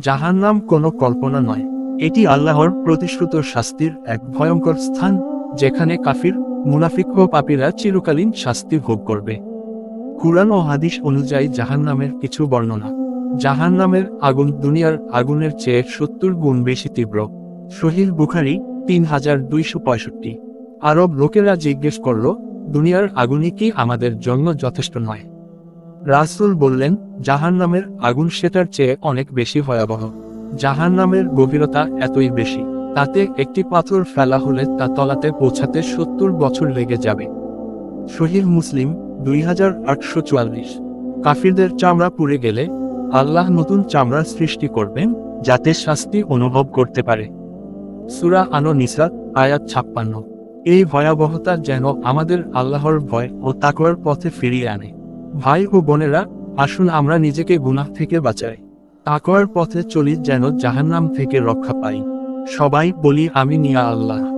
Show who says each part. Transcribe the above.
Speaker 1: জাহান্নাম কোনো কল্পনা নয়, এটি আল্লাহর প্রতিশ্রুত শাস্তির এক ভয়ঙ্কর স্থান, যেখানে কাফির, মুনাফিক ও পাপীরা চিরকালীন শাস্তি ভোগ করবে। কুরআন ও হাদিস অনুযায়ী জাহান্নামের কিছু বর্ণনা। জাহান্নামের আগুন দুনিয়ার আগুনের চেয়ে 70 গুণ বেশি তীব্র। সহিহ বুখারী 3265। আরব লোকেরা জিজ্ঞেস করল, দুনিয়ার আগুনই কি আমাদের জন্য যথেষ্ট নয়? রাসূল বললেন, জাহান্নামের আগুন সেটার চেয়ে অনেক বেশি ভয়াবহ। জাহান্নামের গভীরতা এতই বেশি, তাতে একটি পাথর ফেলা হলে তা তলাতে পৌঁছাতে 70 বছর লেগে যাবে। সহিহ মুসলিম 2844। কাফিরদের চামড়া পুড়ে গেলে আল্লাহ নতুন চামড়া সৃষ্টি করবেন, যাতে শাস্তি অনুভব করতে পারে। সূরা আন-নিসা আয়াত 56। এই ভয়াবহতা যেন আমাদের আল্লাহর ভয় ও তাকওয়ার পথে ফিরিয়ে আনে। ভাই ও বোনেরা, আসুন আমরা নিজেকে গুনাহ থেকে বাঁচাই, তাকওয়ার পথে চলি, যেন জাহান্নাম থেকে রক্ষা পাই। সবাই বলি আমিন ইয়া আল্লাহ।